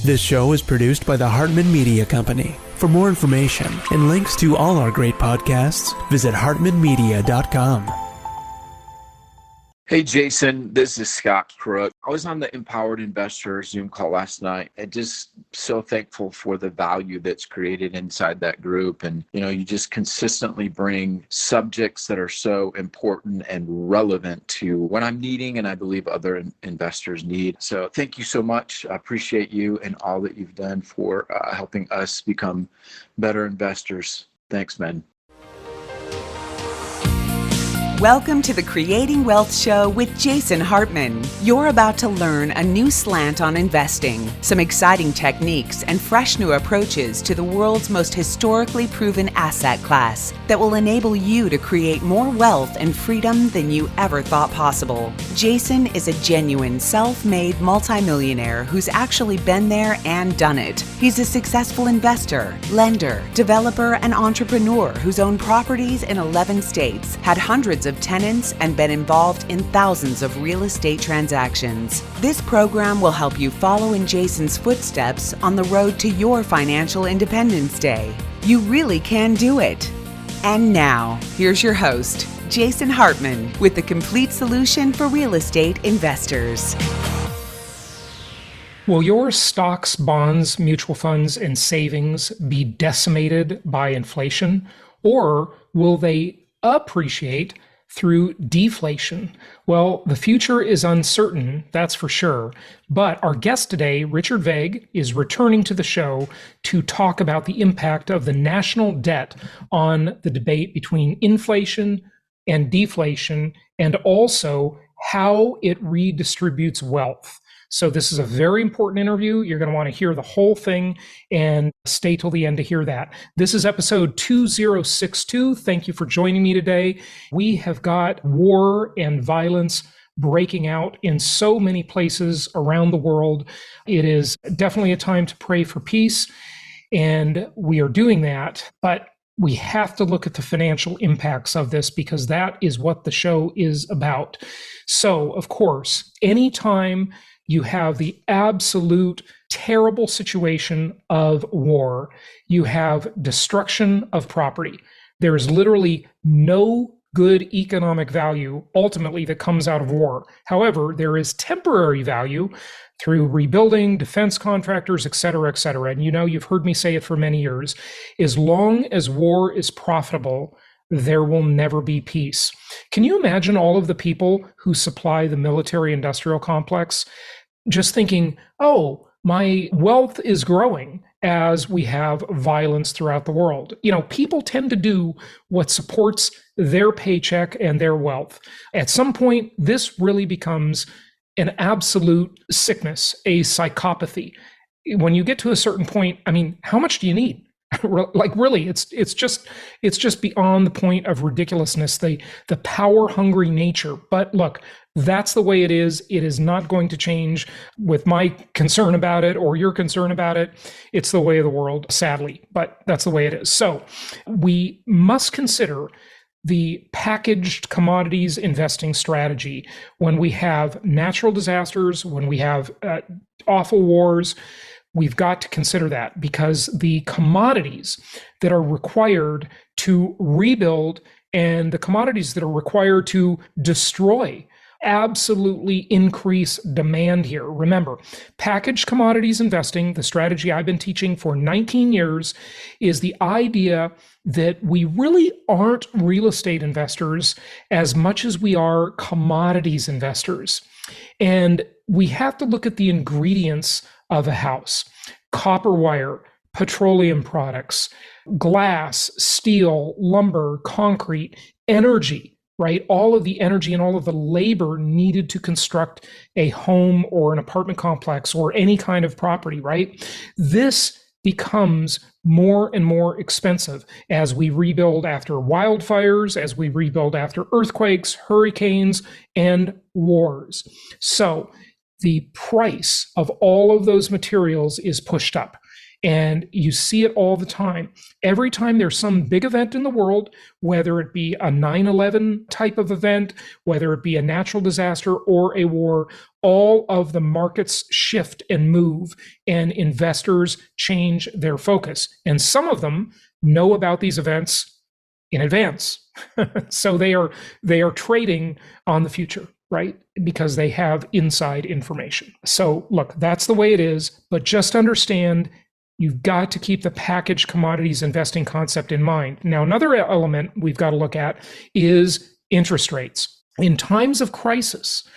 This show is produced by the Hartman Media Company. For more information and links to all our great podcasts, visit hartmanmedia.com. Hey, Jason, this is Scott Crook. I was on the Empowered Investor Zoom call last night and just so thankful for the value that's created inside that group. And, you just consistently bring subjects that are so important and relevant to what I'm needing and I believe other investors need. So thank you so much. I appreciate you and all that you've done for helping us become better investors. Thanks, man. Welcome to the Creating Wealth Show with Jason Hartman. You're about to learn a new slant on investing, some exciting techniques, and fresh new approaches to the world's most historically proven asset class that will enable you to create more wealth and freedom than you ever thought possible. Jason is a genuine self-made multimillionaire who's actually been there and done it. He's a successful investor, lender, developer, and entrepreneur who's owned properties in 11 states, had hundreds of tenants, and been involved in thousands of real estate transactions. This program will help you follow in Jason's footsteps on the road to your financial independence day. You really can do it. And now, here's your host, Jason Hartman, with the complete solution for real estate investors. Will your stocks, bonds, mutual funds, and savings be decimated by inflation, or will they appreciate through deflation? Well, the future is uncertain, that's for sure. But our guest today, Richard Vague, is returning to the show to talk about the impact of the national debt on the debate between inflation and deflation, and also how it redistributes wealth. So this is a very important interview. You're going to want to hear the whole thing and stay till the end to hear that. This is episode 2062. Thank you for joining me today. We have got war and violence breaking out in so many places around the world. It is definitely a time to pray for peace, and we are doing that. But we have to look at the financial impacts of this because that is what the show is about. So, of course, anytime you have the absolute terrible situation of war, you have destruction of property. There is literally no good economic value ultimately that comes out of war. However, there is temporary value through rebuilding, defense contractors, et cetera, et cetera. And you've heard me say it for many years. As long as war is profitable, there will never be peace. Can you imagine all of the people who supply the military-industrial complex just thinking, oh, my wealth is growing as we have violence throughout the world? People tend to do what supports their paycheck and their wealth. At some point, this really becomes an absolute sickness, a psychopathy. When you get to a certain point, how much do you need? Like really, it's just beyond the point of ridiculousness, the power hungry nature. But look, that's the way it is. It is not going to change with my concern about it or your concern about it. It's the way of the world, sadly, but that's the way it is. So we must consider the packaged commodities investing strategy when we have natural disasters, when we have awful wars. We've got to consider that because the commodities that are required to rebuild and the commodities that are required to destroy absolutely increase demand here. Remember, packaged commodities investing, the strategy I've been teaching for 19 years, is the idea that we really aren't real estate investors as much as we are commodities investors. And we have to look at the ingredients of a house: copper wire, petroleum products, glass, steel, lumber, concrete, energy, right? All of the energy and all of the labor needed to construct a home or an apartment complex or any kind of property, right? This becomes more and more expensive as we rebuild after wildfires, as we rebuild after earthquakes, hurricanes, and wars. So the price of all of those materials is pushed up. And you see it all the time. Every time there's some big event in the world, whether it be a 9/11 type of event, whether it be a natural disaster or a war, all of the markets shift and move, and investors change their focus. And some of them know about these events in advance. So they are trading on the future, right? Because they have inside information. So look, that's the way it is, but just understand you've got to keep the packaged commodities investing concept in mind. Now, another element we've got to look at is interest rates. In times of crisis,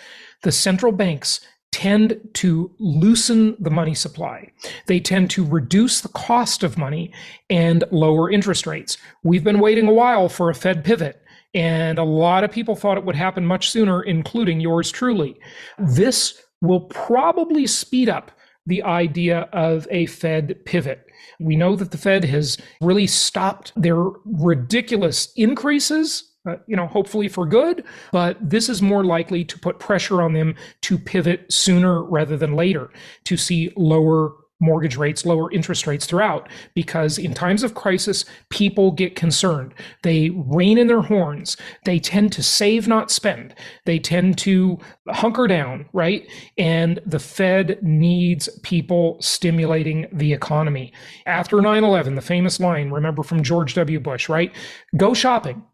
the central banks tend to loosen the money supply. They tend to reduce the cost of money and lower interest rates. We've been waiting a while for a Fed pivot, and a lot of people thought it would happen much sooner, including yours truly. This will probably speed up the idea of a Fed pivot. We know that the Fed has really stopped their ridiculous increases, hopefully for good, but this is more likely to put pressure on them to pivot sooner rather than later, to see lower mortgage rates, lower interest rates throughout, because in times of crisis, people get concerned. They rein in their horns. They tend to save, not spend. They tend to hunker down, right? And the Fed needs people stimulating the economy. After 9/11, the famous line, remember from George W. Bush, right? Go shopping.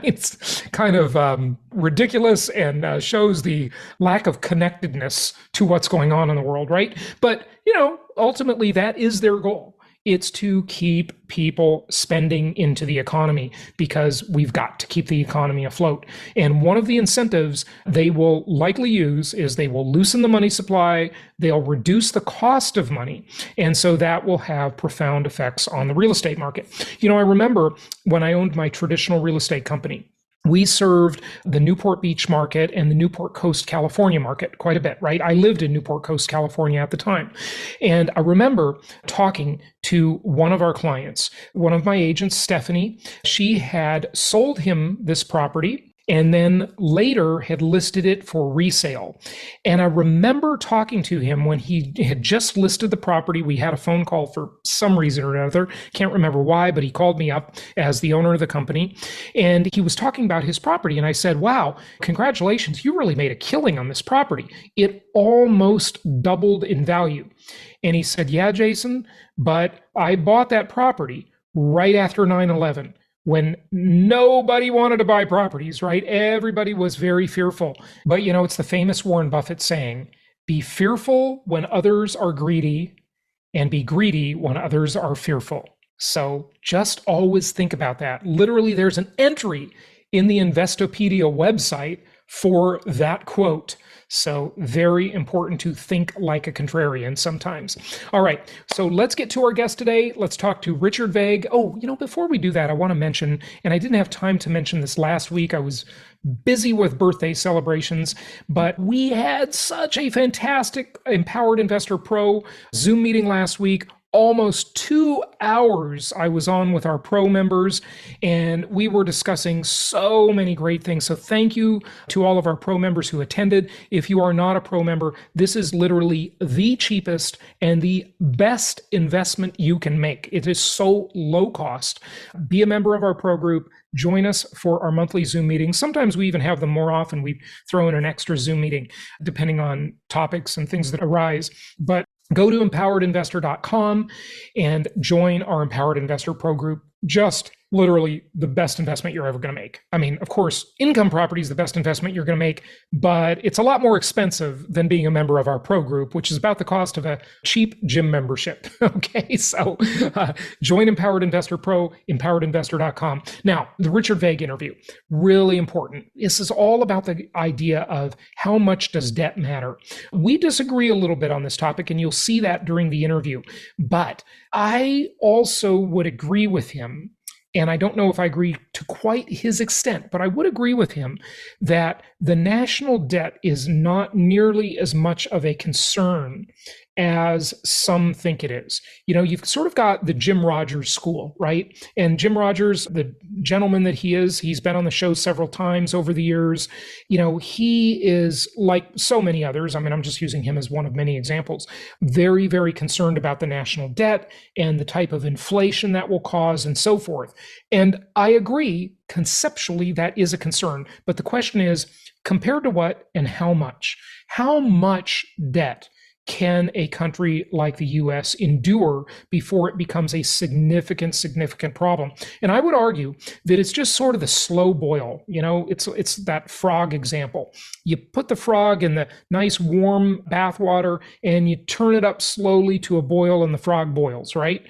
It's kind of ridiculous and shows the lack of connectedness to what's going on in the world, right? But, ultimately that is their goal. It's to keep people spending into the economy because we've got to keep the economy afloat. And one of the incentives they will likely use is they will loosen the money supply, they'll reduce the cost of money. And so that will have profound effects on the real estate market. I remember when I owned my traditional real estate company, we served the Newport Beach market and the Newport Coast, California market quite a bit, right? I lived in Newport Coast, California at the time. And I remember talking to one of our clients, one of my agents, Stephanie. She had sold him this property and then later had listed it for resale. And I remember talking to him when he had just listed the property. We had a phone call for some reason or another. Can't remember why, but he called me up as the owner of the company. And he was talking about his property. And I said, wow, congratulations, you really made a killing on this property. It almost doubled in value. And he said, yeah, Jason, but I bought that property right after 9/11. When nobody wanted to buy properties, right? Everybody was very fearful. But it's the famous Warren Buffett saying, be fearful when others are greedy and be greedy when others are fearful. So just always think about that. Literally, there's an entry in the Investopedia website for that quote. So very important to think like a contrarian sometimes. All right, so let's get to our guest today. Let's talk to Richard Vague. Oh, before we do that, I want to mention, and I didn't have time to mention this last week. I was busy with birthday celebrations, but we had such a fantastic Empowered Investor Pro Zoom meeting last week. Almost 2 hours I was on with our pro members, and we were discussing so many great things. So thank you to all of our pro members who attended. If you are not a pro member, this is literally the cheapest and the best investment you can make. It is so low cost. Be a member of our pro group. Join us for our monthly Zoom meetings. Sometimes we even have them more often. We throw in an extra Zoom meeting depending on topics and things that arise. But go to empoweredinvestor.com and join our Empowered Investor Pro group. Just literally the best investment you're ever going to make. I mean, of course, income property is the best investment you're going to make, but it's a lot more expensive than being a member of our pro group, which is about the cost of a cheap gym membership. Okay, so join Empowered Investor Pro, empoweredinvestor.com. Now, the Richard Vague interview, really important. This is all about the idea of how much does debt matter. We disagree a little bit on this topic, and you'll see that during the interview, but I also would agree with him. And I don't know if I agree to quite his extent, but I would agree with him that the national debt is not nearly as much of a concern as some think it is. You've sort of got the Jim Rogers school, right? And Jim Rogers, the gentleman that he is, he's been on the show several times over the years. He is, like so many others, I'm just using him as one of many examples, very, very concerned about the national debt and the type of inflation that will cause and so forth. And I agree, conceptually, that is a concern. But the question is, compared to what and how much? How much debt can a country like the US endure before it becomes a significant problem? And I would argue that it's just sort of the slow boil. It's that frog example. You put the frog in the nice warm bath water and you turn it up slowly to a boil and the frog boils, right?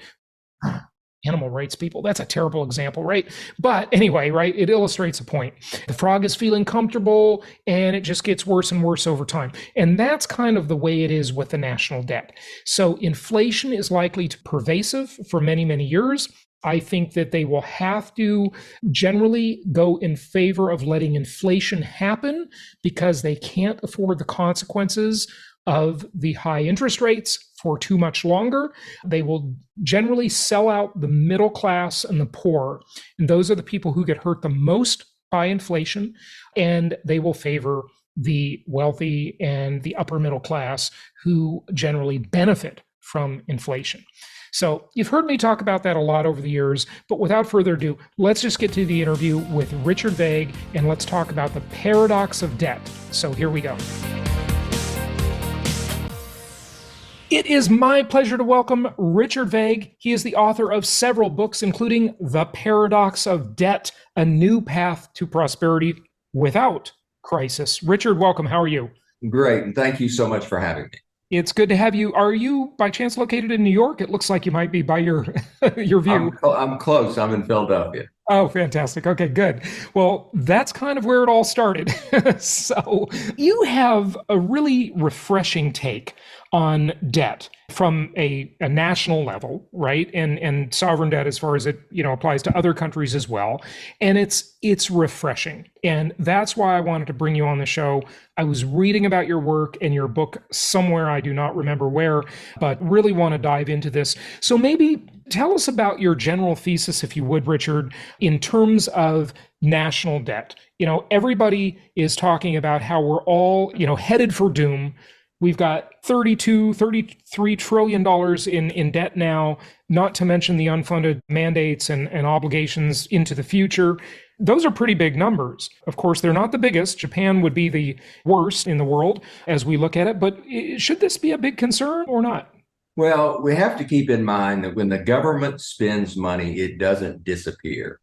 Animal rights people, that's a terrible example, right? But anyway, right, it illustrates a point. The frog is feeling comfortable and it just gets worse and worse over time. And that's kind of the way it is with the national debt. So inflation is likely to be pervasive for many, many years. I think that they will have to generally go in favor of letting inflation happen because they can't afford the consequences of the high interest rates for too much longer. They will generally sell out the middle class and the poor. And those are the people who get hurt the most by inflation. And they will favor the wealthy and the upper middle class who generally benefit from inflation. So you've heard me talk about that a lot over the years, but without further ado, let's just get to the interview with Richard Vague and let's talk about the paradox of debt. So here we go. It is my pleasure to welcome Richard Vague. He is the author of several books, including The Paradox of Debt, A New Path to Prosperity Without Crisis. Richard, welcome. How are you? Great, and thank you so much for having me. It's good to have you. Are you by chance located in New York? It looks like you might be by your view. I'm close. I'm in Philadelphia. Oh, fantastic. Okay, good. Well, that's kind of where it all started. So you have a really refreshing take on debt from a national level, right? And sovereign debt as far as it, applies to other countries as well. And it's refreshing. And that's why I wanted to bring you on the show. I was reading about your work and your book somewhere, I do not remember where, but really want to dive into this. So maybe tell us about your general thesis, if you would, Richard, in terms of national debt. Everybody is talking about how we're all, headed for doom. We've got $33 trillion in debt now, not to mention the unfunded mandates and obligations into the future. Those are pretty big numbers. Of course, they're not the biggest. Japan would be the worst in the world as we look at it. But should this be a big concern or not? Well, we have to keep in mind that when the government spends money, it doesn't disappear.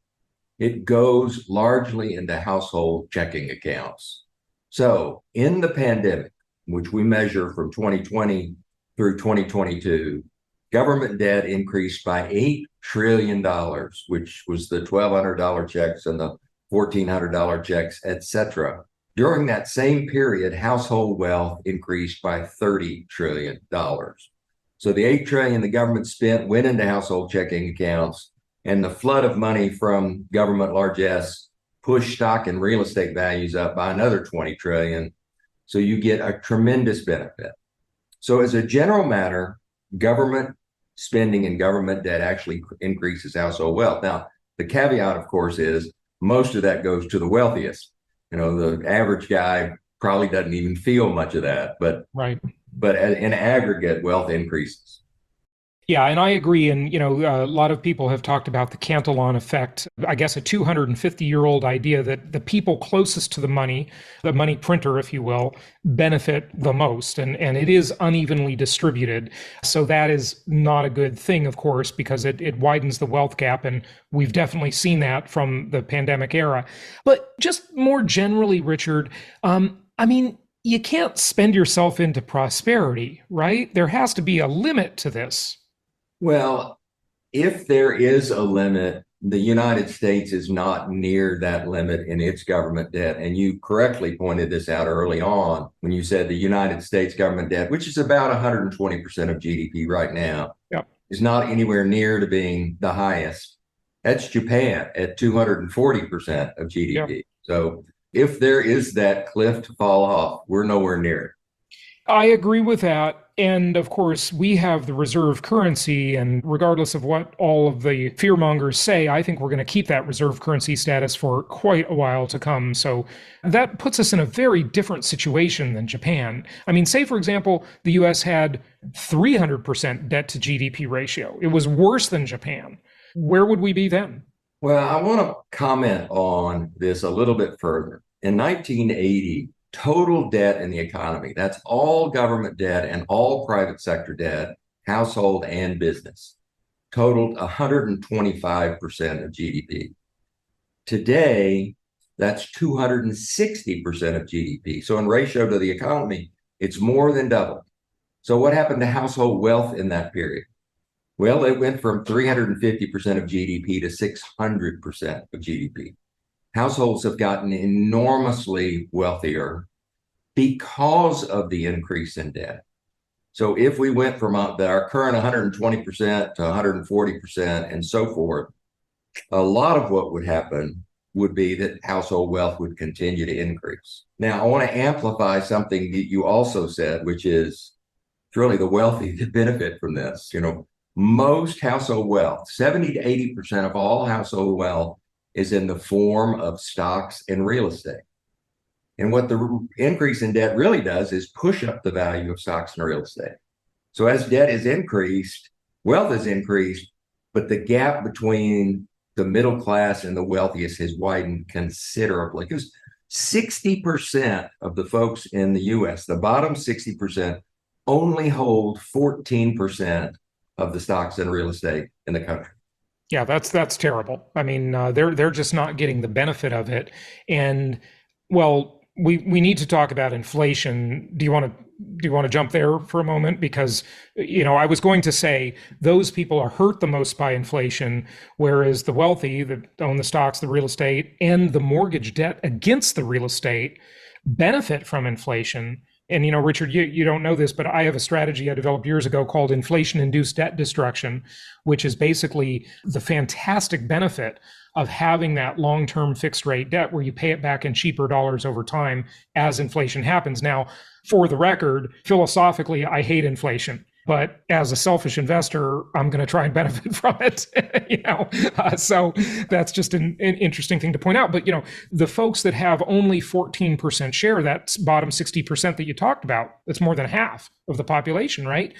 It goes largely into household checking accounts. So in the pandemic, which we measure from 2020 through 2022, government debt increased by $8 trillion, which was the $1,200 checks and the $1,400 checks, et cetera. During that same period, household wealth increased by $30 trillion. So the $8 trillion the government spent went into household checking accounts, and the flood of money from government largesse pushed stock and real estate values up by another $20 trillion. So you get a tremendous benefit. So as a general matter, government spending and government debt actually increases household wealth. Now, the caveat, of course, is most of that goes to the wealthiest. The average guy probably doesn't even feel much of that, but right. But in aggregate, wealth increases. Yeah, and I agree. And, a lot of people have talked about the Cantillon effect, I guess a 250-year-old idea that the people closest to the money printer, if you will, benefit the most. And it is unevenly distributed. So that is not a good thing, of course, because it widens the wealth gap. And we've definitely seen that from the pandemic era. But just more generally, Richard, you can't spend yourself into prosperity, right? There has to be a limit to this. Well, if there is a limit, the United States is not near that limit in its government debt. And you correctly pointed this out early on when you said the United States government debt, which is about 120% of GDP right now, yep, is not anywhere near to being the highest. That's Japan at 240% of GDP. Yep. So if there is that cliff to fall off, we're nowhere near it. I agree with that. And of course, we have the reserve currency, and regardless of what all of the fearmongers say, I think we're going to keep that reserve currency status for quite a while to come. So that puts us in a very different situation than Japan. I mean, say, for example, the US had 300% debt to GDP ratio. It was worse than Japan. Where would we be then? Well, I want to comment on this a little bit further. In 1980, total debt in the economy, that's all government debt and all private sector debt, household and business, totaled 125% of GDP. Today, that's 260% of GDP. So in ratio to the economy, it's more than double. So what happened to household wealth in that period? Well, it went from 350% of GDP to 600% of GDP. Households have gotten enormously wealthier because of the increase in debt. So if we went from our current 120% to 140% and so forth, a lot of what would happen would be that household wealth would continue to increase. Now, I want to amplify something that you also said, which is it's really the wealthy that benefit from this. Most household wealth, 70 to 80% of all household wealth, is in the form of stocks and real estate. And what the increase in debt really does is push up the value of stocks and real estate. So as debt is increased, wealth is increased, but the gap between the middle class and the wealthiest has widened considerably. Because 60% of the folks in the US, the bottom 60%, only hold 14% of the stocks and real estate in the country. Yeah, that's terrible. I mean, they're just not getting the benefit of it. And well, we need to talk about inflation. Do you want to jump there for a moment? Because I was going to say those people are hurt the most by inflation, whereas the wealthy that own the stocks, the real estate, and the mortgage debt against the real estate benefit from inflation. And, Richard, you don't know this, but I have a strategy I developed years ago called inflation-induced debt destruction, which is basically the fantastic benefit of having that long-term fixed rate debt where you pay it back in cheaper dollars over time as inflation happens. Now, for the record, philosophically, I hate inflation. But as a selfish investor, I'm going to try and benefit from it. So that's just an interesting thing to point out. But the folks that have only 14% share, that's bottom 60% that you talked about, that's more than half of the population, right?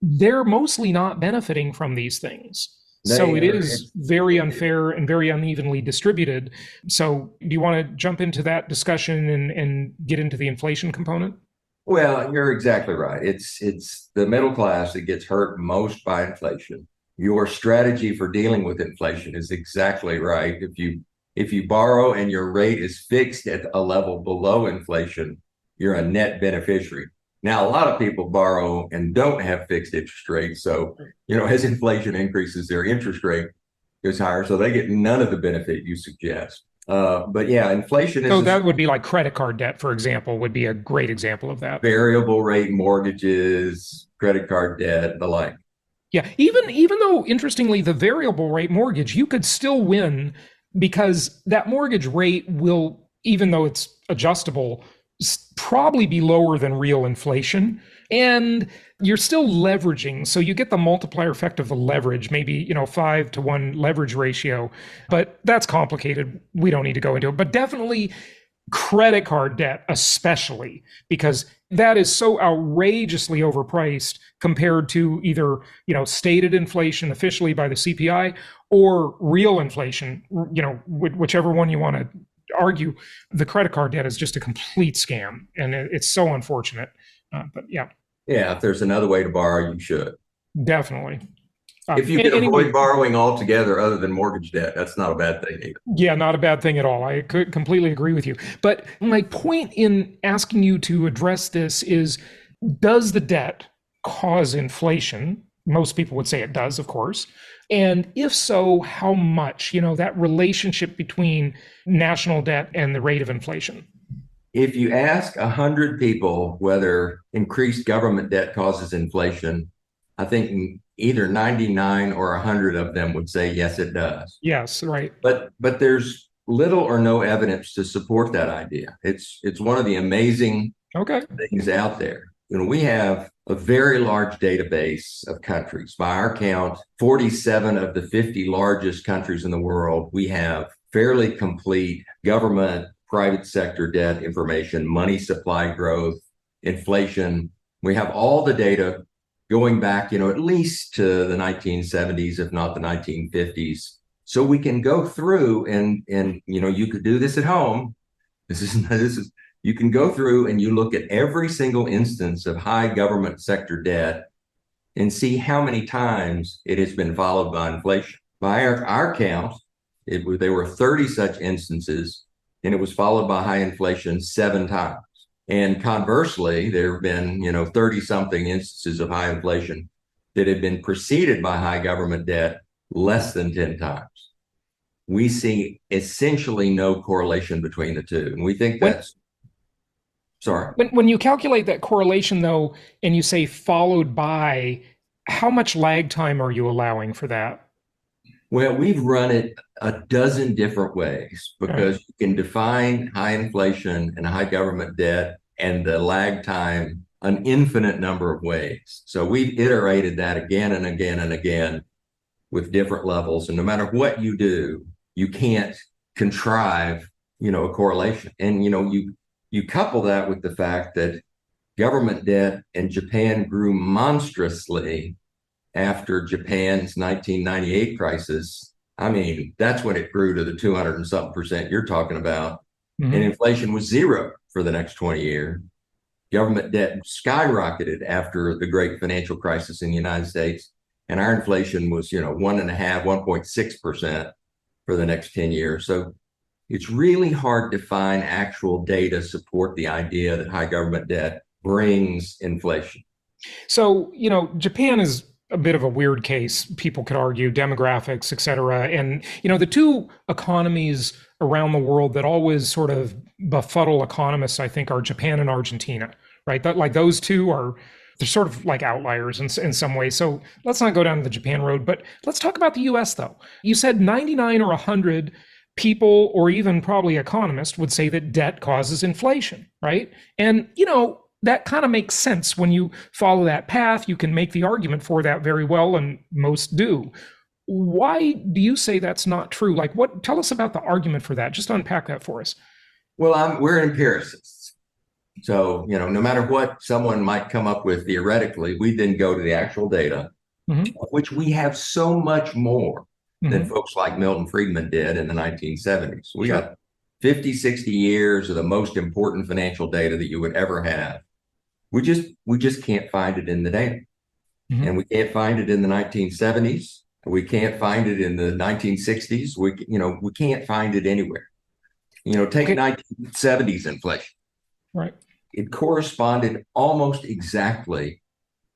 They're mostly not benefiting from these things. So it is very unfair and very unevenly distributed. So do you want to jump into that discussion and get into the inflation component? Well, you're exactly right. It's the middle class that gets hurt most by inflation. Your strategy for dealing with inflation is exactly right. If you borrow and your rate is fixed at a level below inflation, you're a net beneficiary. Now, a lot of people borrow and don't have fixed interest rates. So, as inflation increases, their interest rate goes higher. So they get none of the benefit you suggest. But yeah, inflation is. So that would be like credit card debt, for example, would be a great example of that. Variable rate mortgages, credit card debt, the like. Yeah, even though, interestingly, the variable rate mortgage, you could still win because that mortgage rate will, even though it's adjustable, probably be lower than real inflation. And you're still leveraging. So you get the multiplier effect of the leverage, maybe, 5-to-1 leverage ratio. But that's complicated. We don't need to go into it. But definitely credit card debt, especially, because that is so outrageously overpriced compared to either, stated inflation officially by the CPI or real inflation, whichever one you want to argue. The credit card debt is just a complete scam. And it's so unfortunate. But yeah. Yeah, if there's another way to borrow, you should. Definitely. If you can avoid borrowing altogether other than mortgage debt, that's not a bad thing either. Yeah, not a bad thing at all. I could completely agree with you. But my point in asking you to address this is, does the debt cause inflation? Most people would say it does, of course. And if so, how much? That relationship between national debt and the rate of inflation. If you ask 100 people whether increased government debt causes inflation, I think either 99 or 100 of them would say, yes, it does. Yes, right. But there's little or no evidence to support that idea. It's one of the amazing things out there. We have a very large database of countries. By our count, 47 of the 50 largest countries in the world, we have fairly complete government, private sector debt information, money supply growth, inflation. We have all the data going back, at least to the 1970s, if not the 1950s. So we can go through and you could do this at home. You can go through and you look at every single instance of high government sector debt and see how many times it has been followed by inflation. By our count, there were 30 such instances, and it was followed by high inflation 7 times. And conversely, there have been, 30-something instances of high inflation that have been preceded by high government debt less than 10 times. We see essentially no correlation between the two. And we think that's, sorry. When you calculate that correlation, though, and you say followed by, how much lag time are you allowing for that? Well, we've run it a dozen different ways because you can define high inflation and high government debt and the lag time an infinite number of ways. So we've iterated that again and again and again with different levels. And no matter what you do, you can't contrive, a correlation. And, you couple that with the fact that government debt in Japan grew monstrously after Japan's 1998 crisis. I mean, that's when it grew to the 200 and something percent you're talking about. Mm-hmm. And inflation was 0 for the next 20 years. Government debt skyrocketed after the great financial crisis in the United States. And our inflation was, 1.6% for the next 10 years. So it's really hard to find actual data support the idea that high government debt brings inflation. So, Japan is a bit of a weird case, people could argue, demographics, et cetera. And, the two economies around the world that always sort of befuddle economists, I think, are Japan and Argentina, right? Those two they're sort of like outliers in some ways. So let's not go down to the Japan road, but let's talk about the US, though. You said 99 or 100 people, or even probably economists, would say that debt causes inflation, right? And, that kind of makes sense when you follow that path. You can make the argument for that very well, and most do. Why do you say that's not true? Tell us about the argument for that. Just unpack that for us. Well, we're empiricists. So, no matter what someone might come up with theoretically, we then go to the actual data, mm-hmm. which we have so much more mm-hmm. than folks like Milton Friedman did in the 1970s. We got 50, 60 years of the most important financial data that you would ever have. We just can't find it in the data. Mm-hmm. And we can't find it in the 1970s. We can't find it in the 1960s. We can't find it anywhere. Take 1970s inflation. Right. It corresponded almost exactly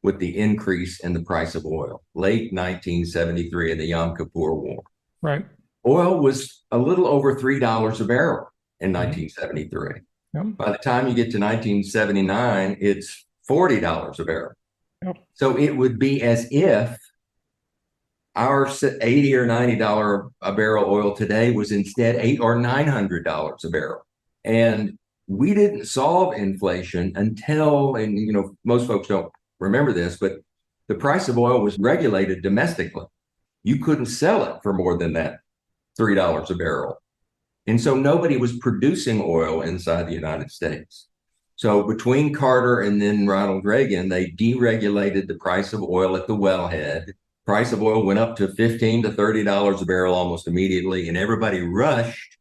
with the increase in the price of oil, late 1973 in the Yom Kippur War. Right. Oil was a little over $3 a barrel in 1973. Yep. By the time you get to 1979, it's $40 a barrel. Yep. So it would be as if our $80 or $90 a barrel oil today was instead $800 or $900 a barrel. And we didn't solve inflation until, and most folks don't remember this, but the price of oil was regulated domestically. You couldn't sell it for more than that $3 a barrel. And so nobody was producing oil inside the United States. So between Carter and then Ronald Reagan, they deregulated the price of oil at the wellhead. Price of oil went up to $15 to $30 a barrel almost immediately, and everybody rushed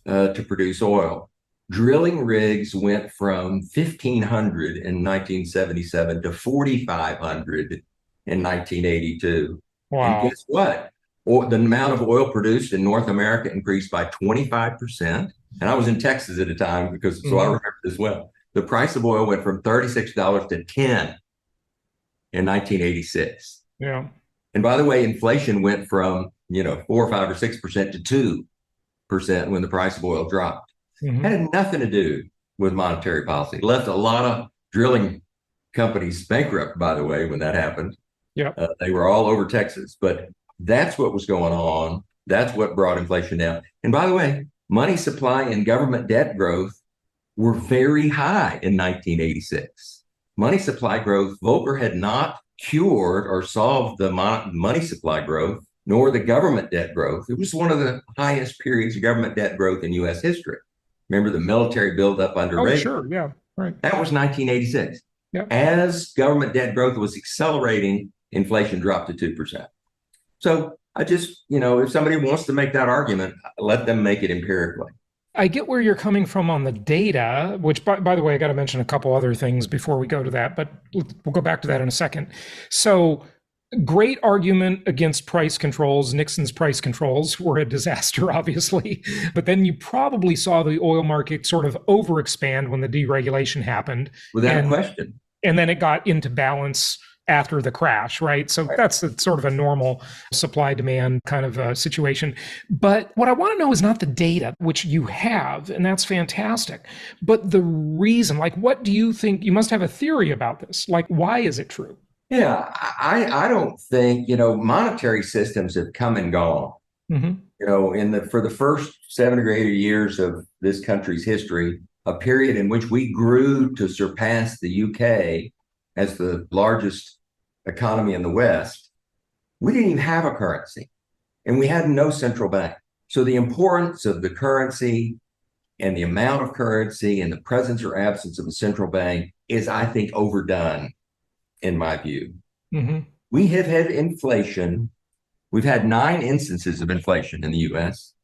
to produce oil. Drilling rigs went from 1,500 in 1977 to 4,500 in 1982. Wow. And guess what? The amount of oil produced in North America increased by 25%. And I was in Texas at the time so I remember this well. The price of oil went from $36 to $10 in 1986. Yeah. And by the way, inflation went from, 4 or 5 or 6% to 2% when the price of oil dropped. Mm-hmm. It had nothing to do with monetary policy. It left a lot of drilling companies bankrupt, by the way, when that happened. Yeah. They were all over Texas, but that's what was going on. That's what brought inflation down. And by the way, money supply and government debt growth were very high in 1986. Money supply growth, Volcker had not cured or solved the money supply growth, nor the government debt growth. It was one of the highest periods of government debt growth in U.S. history. Remember the military buildup under Reagan? Sure, yeah, right. That was 1986. Yeah. As government debt growth was accelerating, inflation dropped to 2%. So I just, if somebody wants to make that argument, let them make it empirically. I get where you're coming from on the data, which, by the way, I got to mention a couple other things before we go to that, but we'll go back to that in a second. So, great argument against price controls. Nixon's price controls were a disaster, obviously. But then you probably saw the oil market sort of overexpand when the deregulation happened. Without question. And then it got into balance after the crash, right? So that's sort of a normal supply-demand kind of situation. But what I want to know is not the data, which you have, and that's fantastic, but the reason. Like, what do you think? You must have a theory about this. Like, why is it true? Yeah, I don't think, monetary systems have come and gone. Mm-hmm. For the first 7 or 8 years of this country's history, a period in which we grew to surpass the UK as the largest economy in the West, we didn't even have a currency and we had no central bank. So the importance of the currency and the amount of currency and the presence or absence of a central bank is, I think, overdone, in my view. Mm-hmm. We have had inflation. We've had 9 instances of inflation in the US,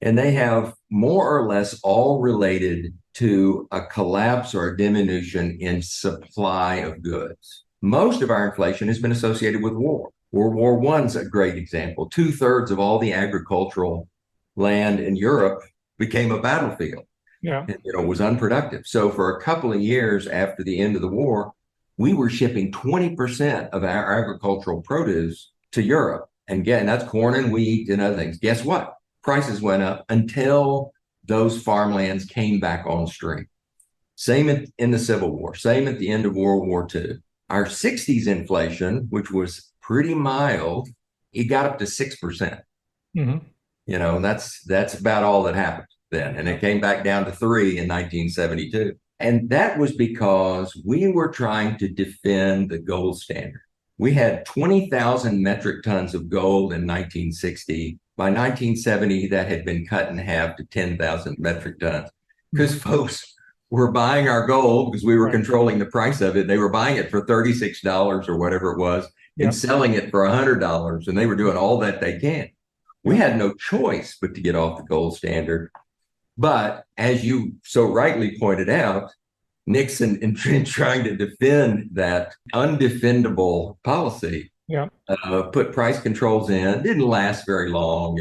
and they have more or less all related to a collapse or a diminution in supply of goods. Most of our inflation has been associated with war. World War I's a great example. 2/3 of all the agricultural land in Europe became a battlefield. Yeah, and, was unproductive. So for a couple of years after the end of the war, we were shipping 20% of our agricultural produce to Europe. And again, that's corn and wheat and other things. Guess what? Prices went up until those farmlands came back on stream. Same in the Civil War, same at the end of World War II. Our 60s inflation, which was pretty mild, it got up to 6%. Mm-hmm. That's about all that happened then. And it came back down to 3 in 1972. And that was because we were trying to defend the gold standard. We had 20,000 metric tons of gold in 1960. By 1970, that had been cut in half to 10,000 metric tons because folks were buying our gold because we were controlling the price of it. They were buying it for $36 or whatever it was and selling it for $100. And they were doing all that they can. We had no choice but to get off the gold standard. But as you so rightly pointed out, Nixon, in trying to defend that undefendable policy, put price controls in. Didn't last very long.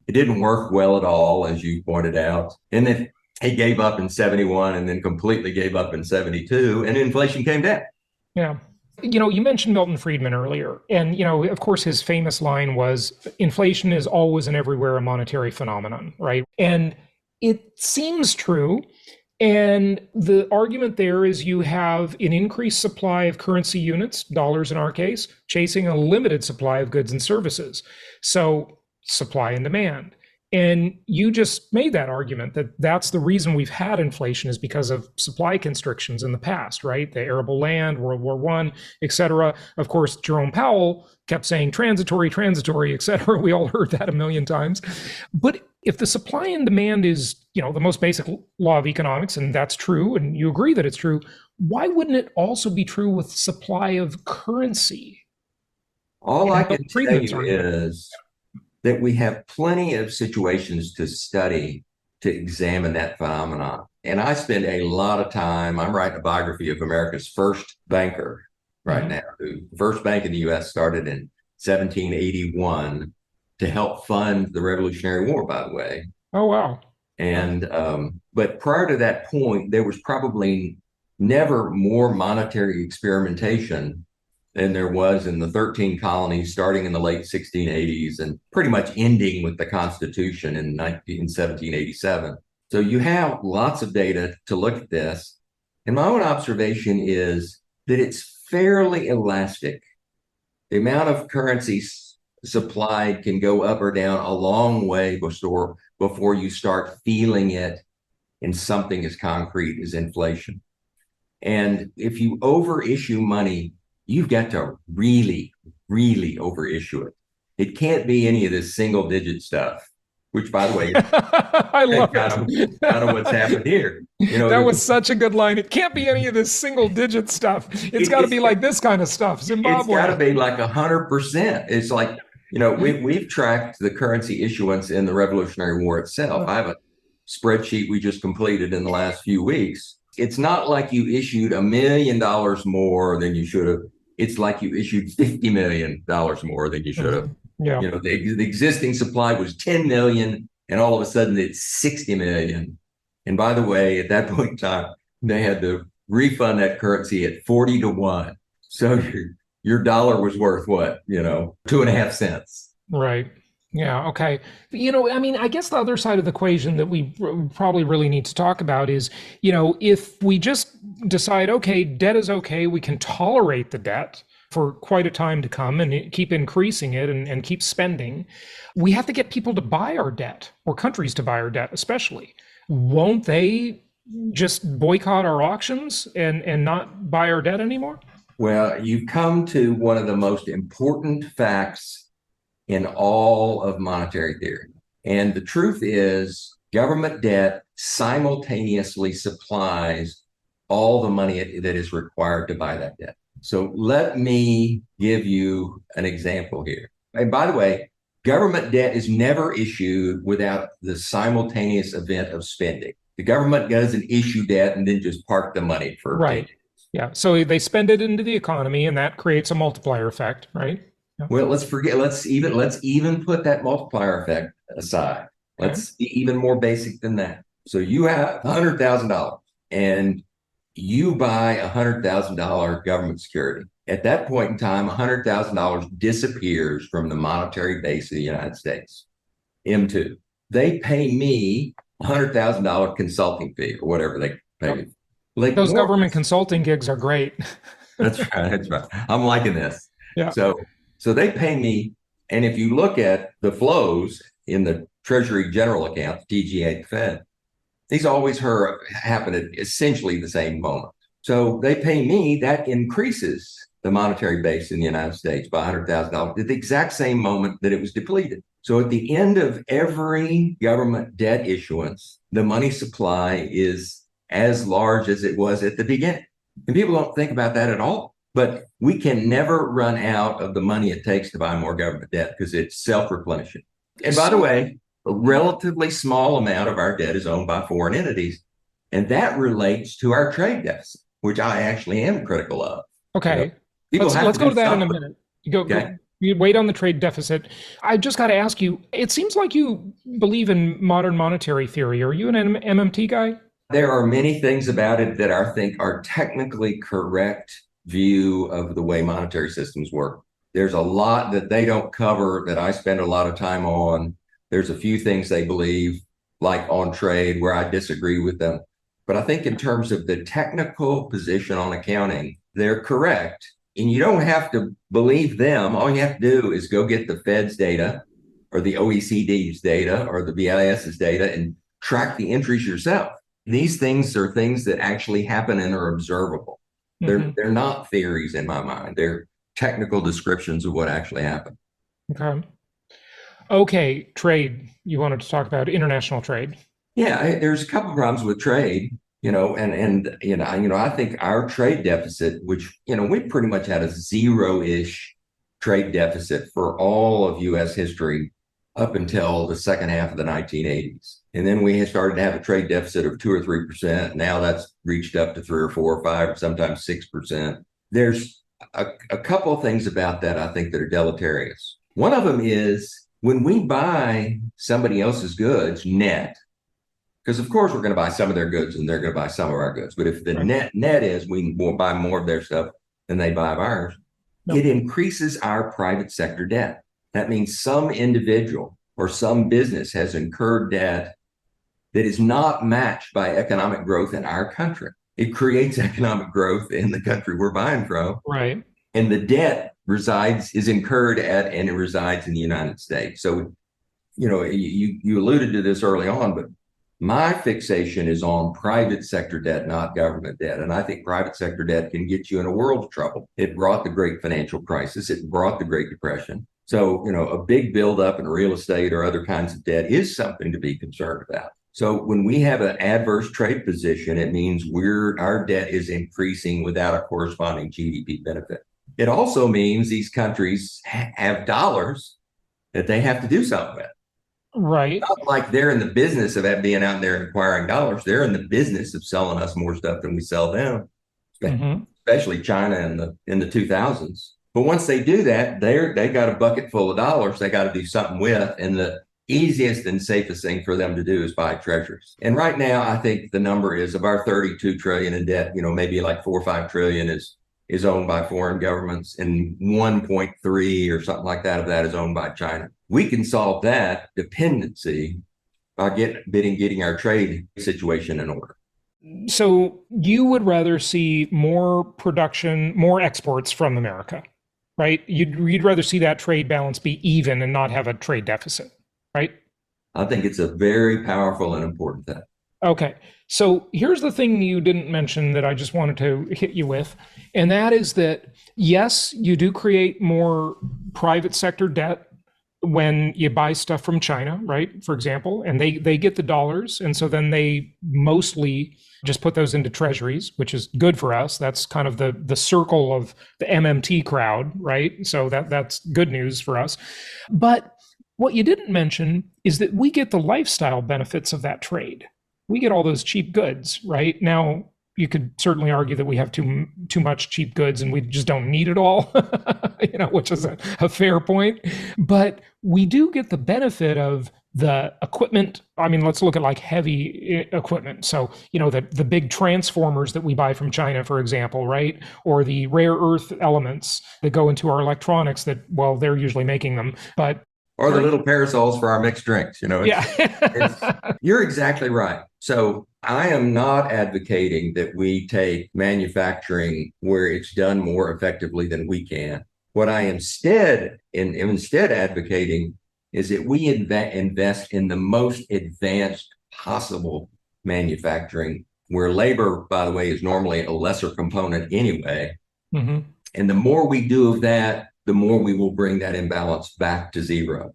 It didn't work well at all, as you pointed out. And then he gave up in 71 and then completely gave up in 72, and inflation came down. Yeah. You mentioned Milton Friedman earlier, and, of course, his famous line was, inflation is always and everywhere a monetary phenomenon, right? And it seems true. And the argument there is you have an increased supply of currency units, dollars in our case, chasing a limited supply of goods and services. So supply and demand. And you just made that argument that that's the reason we've had inflation is because of supply constrictions in the past, right? The arable land, World War I, et cetera. Of course, Jerome Powell kept saying transitory, et cetera. We all heard that a million times. But if the supply and demand is, the most basic law of economics, and that's true, and you agree that it's true, why wouldn't it also be true with supply of currency? All I can tell you is that we have plenty of situations to study to examine that phenomenon. And I spend a lot of time, I'm writing a biography of America's first banker right now. The first bank in the U.S. started in 1781 to help fund the Revolutionary War, by the way. Oh, wow. And, but prior to that point, there was probably never more monetary experimentation than there was in the 13 colonies starting in the late 1680s and pretty much ending with the Constitution in 1787. So you have lots of data to look at this. And my own observation is that it's fairly elastic. The amount of currency supplied can go up or down a long way before you start feeling it in something as concrete as inflation. And if you overissue money, you've got to really, really overissue it. It can't be any of this single digit stuff, which, by the way, I love it. Kind of what's happened here. That was such a good line. It can't be any of this single digit stuff. It's got to be like this kind of stuff. Zimbabwe. It's got to be like 100%. It's like, we've tracked the currency issuance in the Revolutionary War itself. I have a spreadsheet we just completed in the last few weeks. It's not like you issued $1 million more than you should have. It's like you issued $50 million more than you should have. Yeah. The existing supply was 10 million, and all of a sudden it's 60 million. And by the way, at that point in time, they had to refund that currency at 40 to 1. So your dollar was worth what? 2.5 cents. Right. Yeah. Okay. I guess the other side of the equation that we probably really need to talk about is, if we just decide, okay, debt is okay, we can tolerate the debt for quite a time to come and keep increasing it and keep spending, we have to get people to buy our debt, or countries to buy our debt especially. Won't they just boycott our auctions and not buy our debt anymore? Well, you come to one of the most important facts in all of monetary theory. And the truth is, government debt simultaneously supplies all the money that is required to buy that debt. So let me give you an example here. And by the way, government debt is never issued without the simultaneous event of spending. The government doesn't issue debt and then just park the money for right. Yeah. So they spend it into the economy, and that creates a multiplier effect, right? Yeah. Well, let's even put that multiplier effect aside. Let's be even more basic than that. So you have $100,000 and you buy $100,000 government security. At that point in time, $100,000 disappears from the monetary base of the United States. M2. They pay me $100,000 consulting fee or whatever they pay me. Like those government consulting gigs are great. That's right. That's right. I'm liking this. Yeah. So they pay me, and if you look at the flows in the Treasury General Account, the TGA Fed, these always happen at essentially the same moment. So they pay me, that increases the monetary base in the United States by $100,000 at the exact same moment that it was depleted. So at the end of every government debt issuance, the money supply is as large as it was at the beginning. And people don't think about that at all. But we can never run out of the money it takes to buy more government debt because it's self-replenishing. And by the way, a relatively small amount of our debt is owned by foreign entities. And that relates to our trade deficit, which I actually am critical of. Okay. Let's go to that in a minute. You wait on the trade deficit. I just got to ask you, it seems like you believe in modern monetary theory. Are you an MMT guy? There are many things about it that I think are technically correct view of the way monetary systems work. There's a lot that they don't cover that I spend a lot of time on. There's a few things they believe, like on trade, where I disagree with them. But I think in terms of the technical position on accounting, they're correct. And you don't have to believe them. All you have to do is go get the Fed's data or the OECD's data or the BIS's data and track the entries yourself. These things are things that actually happen and are observable. They're not theories in my mind. They're technical descriptions of what actually happened. Okay, trade. You wanted to talk about international trade. Yeah, there's a couple of problems with trade, I think our trade deficit, which, we pretty much had a zero-ish trade deficit for all of U.S. history up until the second half of the 1980s. And then we started to have a trade deficit of 2 or 3%. Now that's reached up to 3 or 4 or 5, or sometimes 6%. There's a couple of things about that I think that are deleterious. One of them is when we buy somebody else's goods net, because of course we're going to buy some of their goods and they're going to buy some of our goods. But if the net is we will buy more of their stuff than they buy of ours, it increases our private sector debt. That means some individual or some business has incurred debt that is not matched by economic growth in our country. It creates economic growth in the country we're buying from. Right. And the debt is incurred at, and it resides in the United States. So, you alluded to this early on, but my fixation is on private sector debt, not government debt. And I think private sector debt can get you in a world of trouble. It brought the great financial crisis. It brought the Great Depression. So, a big buildup in real estate or other kinds of debt is something to be concerned about. So when we have an adverse trade position, it means our debt is increasing without a corresponding GDP benefit. It also means these countries have dollars that they have to do something with. Right. Not like they're in the business of being out there and acquiring dollars. They're in the business of selling us more stuff than we sell them, especially China in the 2000s. But once they do that, they got a bucket full of dollars they got to do something with. And the easiest and safest thing for them to do is buy treasuries. And right now, I think the number is of our 32 trillion in debt, maybe like 4 or 5 trillion is owned by foreign governments, and 1.3 or something like that of that is owned by China. We can solve that dependency by getting our trade situation in order. So you would rather see more production, more exports from America, right? You'd rather see that trade balance be even and not have a trade deficit, right? I think it's a very powerful and important thing. Okay. So here's the thing you didn't mention that I just wanted to hit you with. And that is that, yes, you do create more private sector debt when you buy stuff from China, right? For example, and they get the dollars. And so then they mostly just put those into treasuries, which is good for us. That's kind of the circle of the MMT crowd, right? So that's good news for us. But what you didn't mention is that we get the lifestyle benefits of that trade. We get all those cheap goods, right? Now, you could certainly argue that we have too much cheap goods and we just don't need it all, which is a fair point. But we do get the benefit of the equipment. I mean, let's look at like heavy equipment. So, the big transformers that we buy from China, for example, right? Or the rare earth elements that go into our electronics that, well, they're usually making them, but or the little parasols for our mixed drinks, You're exactly right. So I am not advocating that we take manufacturing where it's done more effectively than we can. What I am instead advocating is that we invest in the most advanced possible manufacturing, where labor, by the way, is normally a lesser component anyway. Mm-hmm. And the more we do of that, the more we will bring that imbalance back to zero.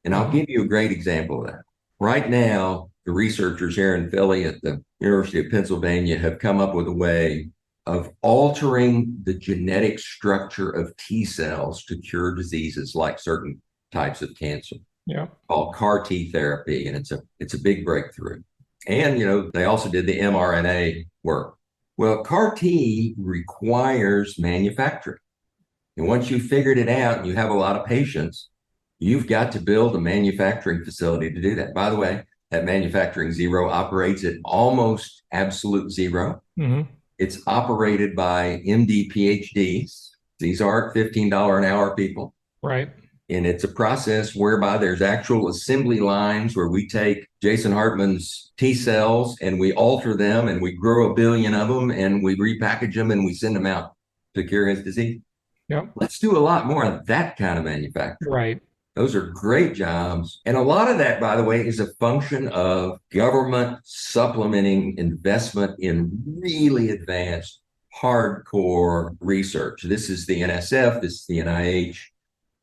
And I'll give you a great example of that. Right now, the researchers here in Philly at the University of Pennsylvania have come up with a way of altering the genetic structure of T cells to cure diseases like certain types of cancer. Yeah, called CAR T therapy, and it's a big breakthrough. And they also did the mRNA work. Well, CAR T requires manufacturing. And once you've figured it out and you have a lot of patients, you've got to build a manufacturing facility to do that. By the way, that manufacturing zero operates at almost absolute zero. Mm-hmm. It's operated by MD PhDs. These aren't $15 an hour people. Right. And it's a process whereby there's actual assembly lines where we take Jason Hartman's T cells and we alter them and we grow 1 billion of them and we repackage them and we send them out to cure his disease. Yep. Let's do a lot more of that kind of manufacturing. Right. Those are great jobs. And a lot of that, by the way, is a function of government supplementing investment in really advanced, hardcore research. This is the NSF, this is the NIH,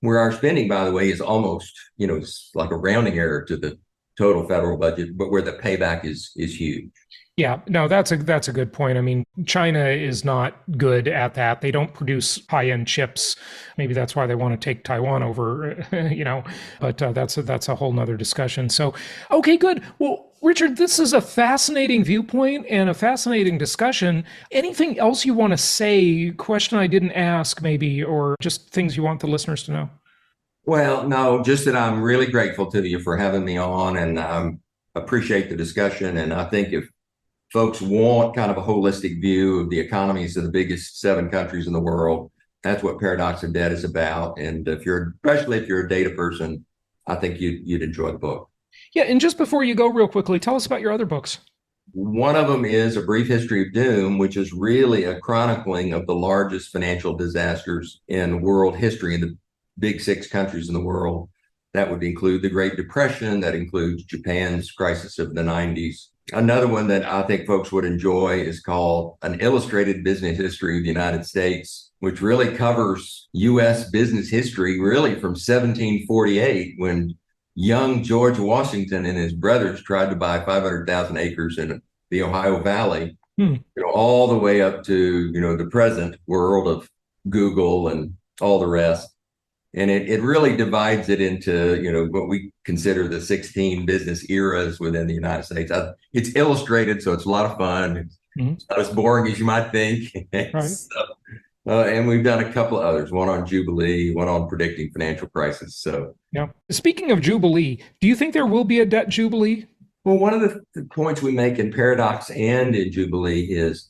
where our spending, by the way, is almost, it's like a rounding error to the total federal budget, but where the payback is huge. Yeah, no, that's a good point. I mean, China is not good at that. They don't produce high-end chips. Maybe that's why they want to take Taiwan over, but that's a whole nother discussion. So, okay, good. Well, Richard, this is a fascinating viewpoint and a fascinating discussion. Anything else you want to say, question I didn't ask maybe, or just things you want the listeners to know? Well, no, just that I'm really grateful to you for having me on, and appreciate the discussion. And I think if folks want kind of a holistic view of the economies of the biggest 7 countries in the world, that's what Paradox of Debt is about. And especially if you're a data person, I think you'd enjoy the book. Yeah, and just before you go real quickly, tell us about your other books. One of them is A Brief History of Doom, which is really a chronicling of the largest financial disasters in world history in the big 6 countries in the world. That would include the Great Depression. That includes Japan's crisis of the 90s. Another one that I think folks would enjoy is called An Illustrated Business History of the United States, which really covers U.S. business history, really from 1748, when young George Washington and his brothers tried to buy 500,000 acres in the Ohio Valley, all the way up to, the present world of Google and all the rest. And it really divides it into, what we consider the 16 business eras within the United States. It's illustrated, so it's a lot of fun. It's not as boring as you might think. Right. And we've done a couple of others, one on Jubilee, one on predicting financial crisis. So, yeah. Speaking of Jubilee, do you think there will be a debt Jubilee? Well, one of the points we make in Paradox and in Jubilee is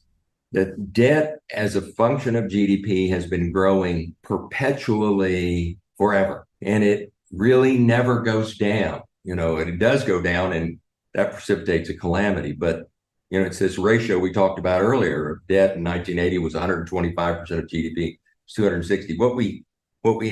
that debt as a function of GDP has been growing perpetually forever. And it really never goes down. It does go down, and that precipitates a calamity. But, it's this ratio we talked about earlier. Debt in 1980 was 125% of GDP. It's 260. What we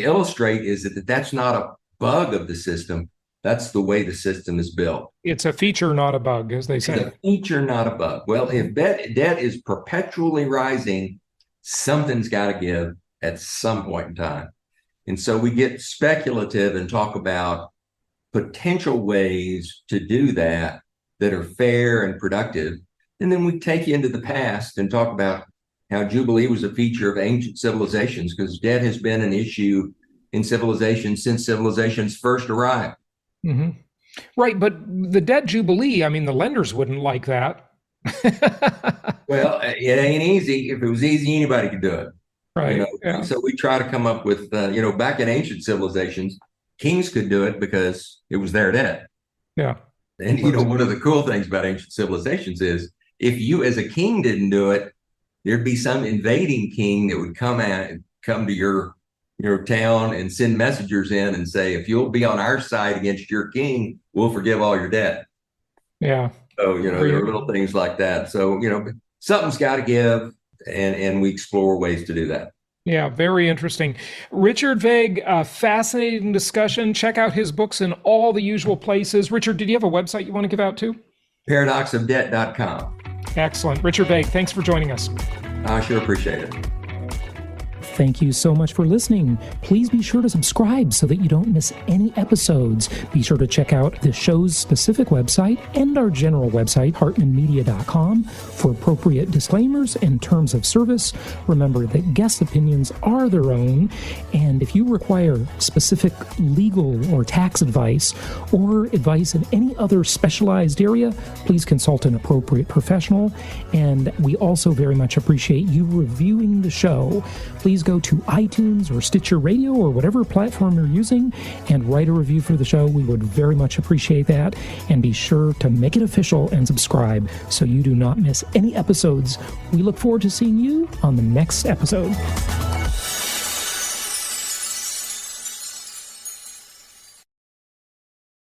illustrate is that that's not a bug of the system. That's the way the system is built. It's a feature, not a bug, as they say. It's a feature, not a bug. Well, if debt is perpetually rising, something's got to give at some point in time. And so we get speculative and talk about potential ways to do that are fair and productive. And then we take you into the past and talk about how Jubilee was a feature of ancient civilizations, because debt has been an issue in civilization since civilizations first arrived. Mm-hmm. Right, but the debt Jubilee, the lenders wouldn't like that. Well, it ain't easy. If it was easy, anybody could do it. Right. Yeah. So we try to come up with, back in ancient civilizations, kings could do it because it was their debt. Yeah. And, one of the cool things about ancient civilizations is if you as a king didn't do it, there'd be some invading king that would come to your town and send messengers in and say, if you'll be on our side against your king, we'll forgive all your debt. Yeah. So, there are little things like that. So, something's got to give, and we explore ways to do that. Yeah, very interesting. Richard Vague, fascinating discussion. Check out his books in all the usual places. Richard, did you have a website you want to give out to? Paradoxofdebt.com. Excellent. Richard Vague, thanks for joining us. I sure appreciate it. Thank you so much for listening. Please be sure to subscribe so that you don't miss any episodes. Be sure to check out the show's specific website and our general website, hartmanmedia.com, for appropriate disclaimers and terms of service. Remember that guest opinions are their own, and if you require specific legal or tax advice or advice in any other specialized area, please consult an appropriate professional. And we also very much appreciate you reviewing the show. Please go to iTunes or Stitcher Radio or whatever platform you're using and write a review for the show. We would very much appreciate that. And be sure to make it official and subscribe so you do not miss any episodes. We look forward to seeing you on the next episode.